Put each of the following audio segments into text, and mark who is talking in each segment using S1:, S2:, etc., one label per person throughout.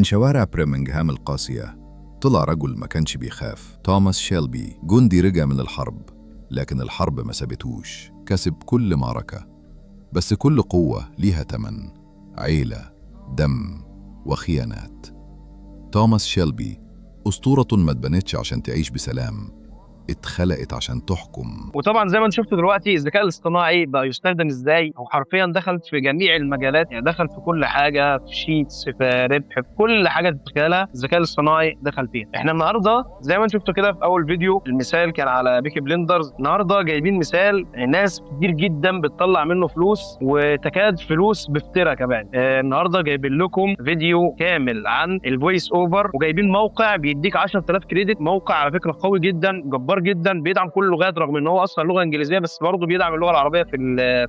S1: من شوارع بريمنغهام القاسية طلع رجل ما كانش بيخاف، توماس شيلبي، جندي رجع من الحرب، لكن الحرب ما سابتهوش، كسب كل معركة، بس كل قوة ليها تمن، عيلة، دم، وخيانات. توماس شيلبي أسطورة ما اتبنتش عشان تعيش بسلام، اتخلقت عشان تحكم.
S2: وطبعا زي ما انت شفتوا دلوقتي الذكاء الاصطناعي بقى يستخدم ازاي، او حرفيا دخل في جميع المجالات، يعني دخل في كل حاجه، في شيتس، في ربح، في كل حاجه تتخيلها الذكاء الاصطناعي دخل فيها. احنا النهارده زي ما انت شفتوا كده في اول فيديو المثال كان على بيكي بليندرز، النهارده جايبين مثال ناس كتير جدا بتطلع منه فلوس، وتكاد فلوس بفترة كمان. النهارده جايبين لكم فيديو كامل عن الفويس اوفر، وجايبين موقع بيديك 10000 كريدت، موقع على فكره قوي جدا، جبار جدا، بيدعم كل اللغات رغم ان هو اصلا لغه انجليزيه، بس برضه بيدعم اللغه العربيه في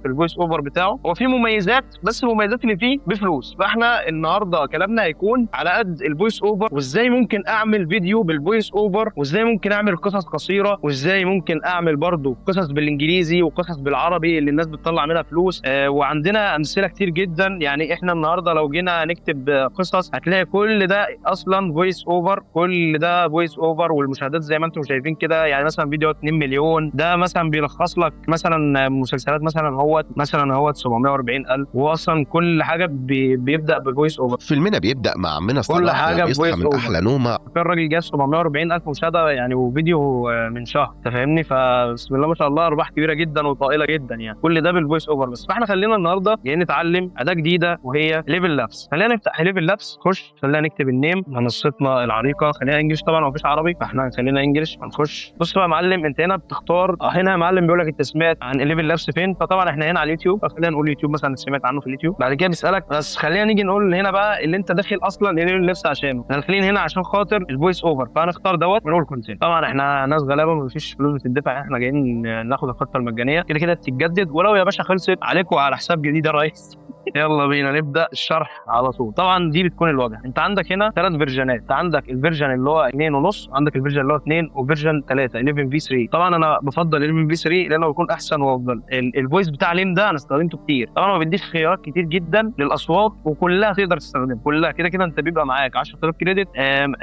S2: الفويس اوفر بتاعه. هو فيه مميزات، بس المميزات اللي فيه بفلوس. فاحنا النهارده كلامنا هيكون على قد الفويس اوفر، وازاي ممكن اعمل فيديو بالفويس اوفر، وازاي ممكن اعمل قصص قصيره، وازاي ممكن اعمل برضه قصص بالانجليزي وقصص بالعربي اللي الناس بتطلع منها فلوس. وعندنا امثله كتير جدا. يعني احنا النهارده لو جينا نكتب قصص هتلاقي كل ده اصلا فويس اوفر، كل ده فويس اوفر، والمشاهدات زي ما انتم شايفين كده. يعني مثلا فيديو 2 مليون، ده مثلا بيلخص لك مثلا مسلسلات مثلا هو 740,000، وهو اصلا كل حاجه بيبدا بفويس اوفر.
S3: فيلمنا بيبدأ مع عمنا
S2: كل
S3: صلاح
S2: حاجه
S3: لما يصحى
S2: بفويس
S3: من
S2: اوفر.
S3: أحلى نومة.
S2: كان الراجل جاب 740,000 مشاهده يعني، وفيديو من شهر، انت فاهمني؟ فبسم الله ما شاء الله ارباح كبيره جدا وطائله جدا يعني، كل ده بالفويس اوفر بس. فاحنا خلينا النهارده جايين نتعلم اداه جديده وهي ليفل لابس. خلينا نفتح ليفل لابس، خش، خلينا نكتب النيم منصتنا العريقه، خلينا انجلش طبعا، مفيش عربي، فاحنا خلينا انجلش. هنخش، بص بقى يا معلم، انت هنا بتختار، هنا يا معلم بيقول لك انت سمعت عن ليفل لابس فين؟ فطبعا احنا هنا على اليوتيوب، فخلينا نقول يوتيوب مثلا، سمعت عنه في اليوتيوب. بعد كده بيسالك، بس خلينا نيجي نقول هنا بقى اللي انت داخل اصلا ليفل لابس عشانه. احنا داخلين هنا عشان خاطر الفويس اوفر، فهنختار دوت ونقول كونتنت. طبعا احنا ناس غلابه مفيش فلوس بتدفع، احنا جايين ناخد الخطه المجانيه، كده كده بتتجدد، ولو يا باشا خلصت عليكم على حساب جديد يا ريس. يلا بينا نبدا الشرح على طول. طبعا دي بتكون الواجهه. انت عندك هنا 3 فيرجنات، انت عندك الفيرجن اللي هو 2.5، عندك الفيرجن اللي هو 2، وفيرجن 3 11 في 3. طبعا انا بفضل 11 في 3 لانه بيكون احسن وافضل. الفويس بتاع ليم ده انا استخدمته كتير. طبعا هو بيديك خيارات كتير جدا للاصوات، وكلها تقدر تستخدمها كلها، كده كده انت بيبقى معاك 10000 كريدت،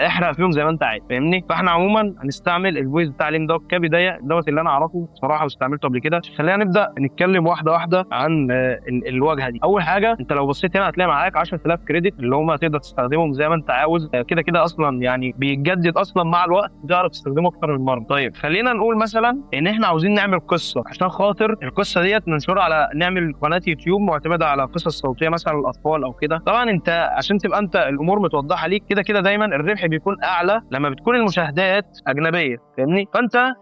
S2: احرق فيهم زي ما انت عايز، فاهمني؟ فاحنا عموما هنستعمل الفويس بتاع ليم ده كبدايه، دوت اللي انا اعرفه صراحه واستعملته قبل كده. خلينا نبدا نتكلم واحده واحده عن الواجهه دي. اول حاجه، انت لو بصيت هنا هتلاقي معاك 10000 كريدت اللي هم تقدر تستخدمهم زي ما انت عاوز، كده كده اصلا يعني بيتجدد اصلا مع الوقت، تعرف تستخدمه اكتر من مره. طيب خلينا نقول مثلا ان احنا عاوزين نعمل قصه، عشان خاطر القصه ديت ننشرها على، نعمل قناه يوتيوب معتمده على قصص صوتيه مثلا للاطفال او كده. طبعا انت عشان تبقى انت الامور متوضحه ليك، كده كده دايما الربح بيكون اعلى لما بتكون المشاهدات اجنبيه، فاهمني؟ فانت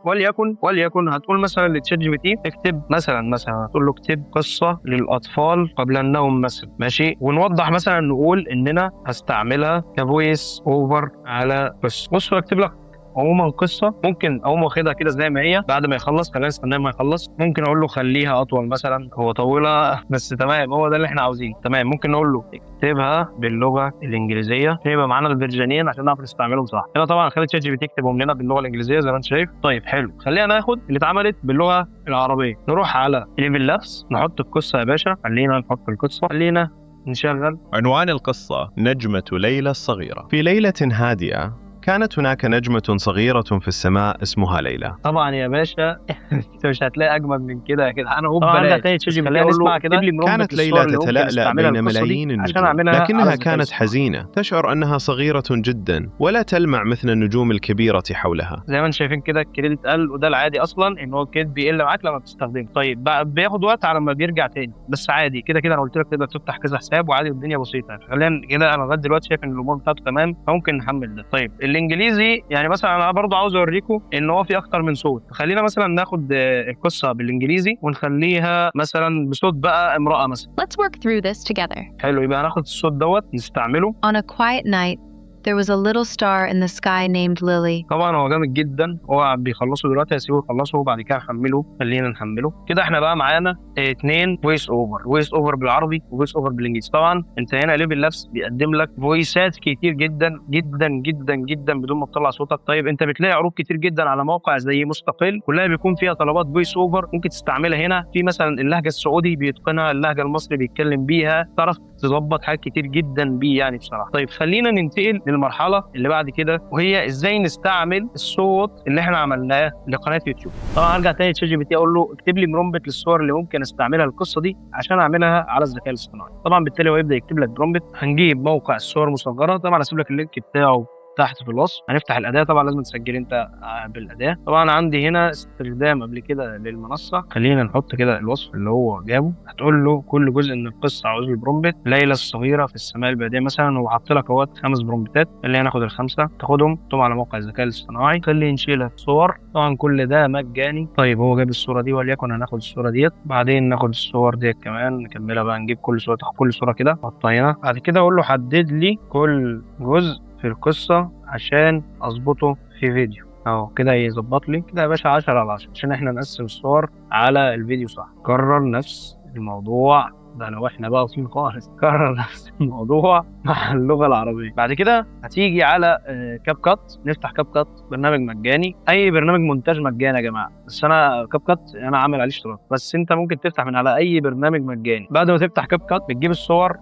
S2: وليكن هتقول مثلا لتشات جي بي تي اكتب مثلا هتقول له اكتب قصه للاطفال قبل النوم مثلا، ماشي؟ ونوضح مثلا نقول اننا هستعملها كفويس اوفر على قصه. بص اكتب لك عموما قصه، ممكن اقوم واخدها كده زي ما هي بعد ما يخلص، خلينا نستناه ما يخلص. ممكن اقول له خليها اطول مثلا، هو طولها بس تمام، هو ده اللي احنا عاوزينه، تمام. ممكن نقول له اكتبها باللغه الانجليزيه، يبقى معانا الفيرجنين عشان نعرف نستعملهم صح. هنا طبعا خلي تشات جي بي تي يكتبهم لنا باللغه الانجليزيه زي ما انت شايف. طيب حلو، خلينا ناخد اللي اتعملت باللغه العربيه، نروح على ليفل لابس، نحط القصه يا باشا، خلينا نحط القصه، خلينا نشغل.
S4: عنوان القصة: نجمة ليلى الصغيرة. في ليلة هادئة كانت هناك نجمة صغيرة في السماء اسمها ليلى.
S2: طبعا يا باشا انت مش هتلاقي اجمل من كده يا جدعان. اهو ببلاش. خلينا نسمع كده.
S4: كانت ليلى تتلألأ بين ملايين النجوم، لكنها كانت حزينة، تشعر أنها صغيرة جدا ولا تلمع مثل النجوم الكبيرة حولها.
S2: زي ما انتم شايفين كده الكريدت قل، وده العادي اصلا ان هو الكريدت بيقل معاك لما بتستخدمه. طيب بياخد وقت على ما بيرجع تاني، بس عادي، كده كده انا قلت لك تقدر تفتح كذا حساب وعادي والدنيا بسيطه. خلينا كده، انا لغايه دلوقتي شايف ان الامور بتاعته تمام، فممكن نحمل ده. طيب الانجليزي، يعني مثلا انا برضو عاوز اوريكم ان هو في اكتر من صوت. خلينا مثلا ناخد القصه بالانجليزي ونخليها مثلا بصوت بقى امراه مثلا.
S5: Let's work through this together.
S2: حلو، يبقى هناخد الصوت دوت نستعمله.
S5: On a quiet night,
S3: There was a little star in the sky named Lily.
S2: طبعا هو جامد جدا. هو بيخلصوا دلوقتي، هسيبه يخلصوا وبعد كده نحمله. خلينا نحمله كده. احنا بقى معانا 2 فويس اوفر بالعربي وفويس اوفر بالانجليزي. طبعا انت هنا ليفل لابس بيقدم لك فويسات كتير جدا جدا جدا جدا بدون ما تطلع صوتك. طيب انت بتلاقي عروض كتير جدا على موقع زي مستقل، كلها بيكون فيها طلبات فويس اوفر ممكن تستعملها هنا. في مثلا اللهجه السعودي بيتقنها، اللهجه المصري بيتكلم بيها، تعرف تظبط حاجات كتير جدا بيه يعني بصراحه. طيب خلينا ننتقل للمرحله اللي بعد كده، وهي ازاي نستعمل الصوت اللي احنا عملناه لقناه يوتيوب. طبعا هرجع تاني لشات جي بي تي اقول له اكتب لي برومبت للصور اللي ممكن استعملها القصه دي عشان اعملها على الذكاء الاصطناعي. طبعا بالتالي هو يبدا يكتب لك برومبت. هنجيب موقع الصور مصغره، طبعا هسيب لك اللينك بتاعه تحت في الوصف. هنفتح الاداه، طبعا لازم تسجل انت بالاداه. طبعا عندي هنا استخدام قبل كده للمنصه. خلينا نحط كده الوصف اللي هو جابه. هتقول له كل جزء من القصه عاوز البرومبت. ليلى الصغيره في السماء البعيده مثلا، هو حاطط لك اهوت 5 برومبتات. اللي هناخد ال5 تاخدهم طبعا على موقع الذكاء الاصطناعي. خلي نشيلها صور، طبعا كل ده مجاني. طيب هو جاب الصوره دي، وليكن هناخد الصوره ديت، بعدين ناخد الصور ديت كمان نكملها بقى. نجيب كل صوره، تاخد كل صوره كده نحطها هنا. بعد كده اقول له حدد لي كل جزء في القصة عشان اظبطه في فيديو اهو كده. يظبط لي كده يا باشا 10/10 عشان احنا نقسم الصور على الفيديو صح. كرر نفس الموضوع ده لو احنا بقى واصلين خالص. كرر نفس الموضوع مع اللغة العربية. بعد كده هتيجي على كاب كات. نفتح كاب كات، برنامج مجاني، اي برنامج مونتاج مجاني يا جماعة. بس انا كاب كات انا عامل عليه اشتراك، بس انت ممكن تفتح من على اي برنامج مجاني. بعد ما تفتح كاب كات بتجيب الصور.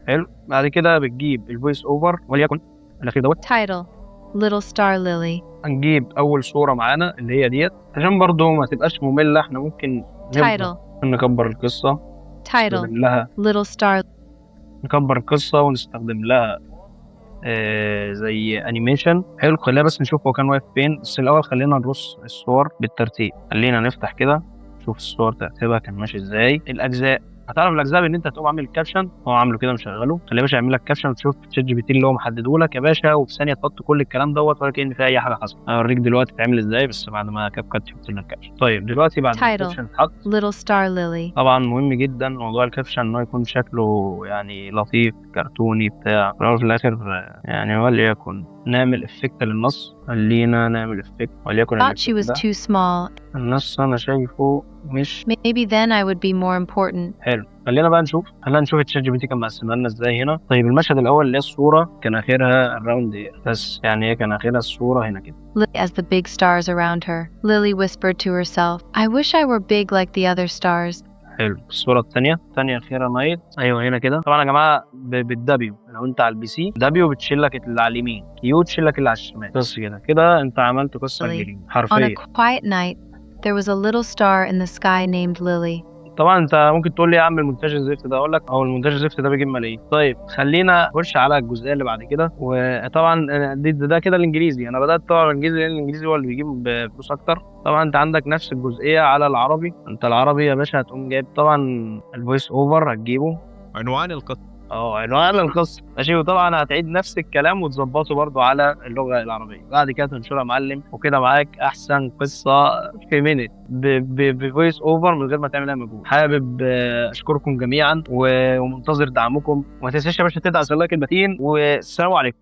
S2: حلو. بعد كده بتجيب الفويس اوفر، وليكن الاخير دوت.
S3: Title: Little Star Lily.
S2: هنجيب اول صوره معانا اللي هي ديت عشان برضو ما تبقاش ممله. احنا ممكن
S3: Title:
S2: نكبر القصه،
S3: Title:
S2: نستخدم لها
S3: Little Star.
S2: نكبر القصه ونستخدم لها زي انيميشن. حلو. خلينا بس نشوف هو كان واقف فين. بس الاول خلينا نرص الصور بالترتيب. خلينا نفتح كده نشوف الصور ترتيبها كان ماشي ازاي. الاجزاء هتعرف الاجزاء بان انت هتقوم عامل الكابشن. هو عامله كده مشغله. خلي يا باشا يعمل لك كابشن وتشوف شات جي بي تي اللي هو محدده لك يا باشا، وفي ثانيه تحط كل الكلام دوت ولا كأن في اي حاجه حصلت. هوريك دلوقتي تعمل ازاي بس بعد ما كاب كات يحط لك الكابشن. طيب دلوقتي بعد ما الكابشن اتحط،
S3: Little Star Lily.
S2: طبعا مهم جدا موضوع الكابشن انه يكون شكله يعني لطيف كرتوني بتاع. في الاخر يعني وليكن نعمل افكت للنص. خلينا نعمل افكت وليكن
S3: Thought she was too small.
S2: النص انا شايفه مش
S3: Maybe then I would be more important.
S2: حلو. خلينا بقى نشوف. خلينا نشوف الشات جي بي تي كان مقسمها لنا ازاي هنا. طيب المشهد الاول اللي هي الصوره كان اخرها الراوند اير، بس يعني هي كان اخرها الصوره هنا كده.
S3: As the big stars around her, Lily whispered to herself, I wish I were big like the other stars.
S2: حلو. الصوره الثانيه اخرها نايت. ايوه هنا كده. طبعا يا جماعه بالدبليو، لو انت على البي سي دبليو بتشيل لك اللي على اليمين، كيو تشيل لك اللي على الشمال. بس كده انت عملت قصه جديده
S3: On
S2: حرفيا.
S3: a quiet night, there was a little star in the sky named Lily.
S2: طبعا انت ممكن تقول لي يا عم المونتاج الزفت ده، اقول لك او المونتاج الزفت ده بيجيب ملايين. طيب خلينا نخش على الجزئيه اللي بعد كده. وطبعا ده كده الانجليزي. انا بدات طبعا الانجليزي لان الانجليزي هو اللي بيجيب فلوس اكتر. طبعا انت عندك نفس الجزئيه على العربي. انت العربي يا باشا هتقوم جايب طبعا الفويس اوفر، هتجيبه
S4: عنوان القصه.
S2: عنوان القصه ماشي. وطبعا هتعيد نفس الكلام وتظبطه برضو على اللغه العربيه. بعد كده تنشرها معلم، وكده معاك احسن قصه في مينت بفويس اوفر من غير ما تعمل اي مجهود. حابب اشكركم جميعا ومنتظر دعمكم. وما تنساش يا باشا تدعس اللايك المتين. والسلام عليكم.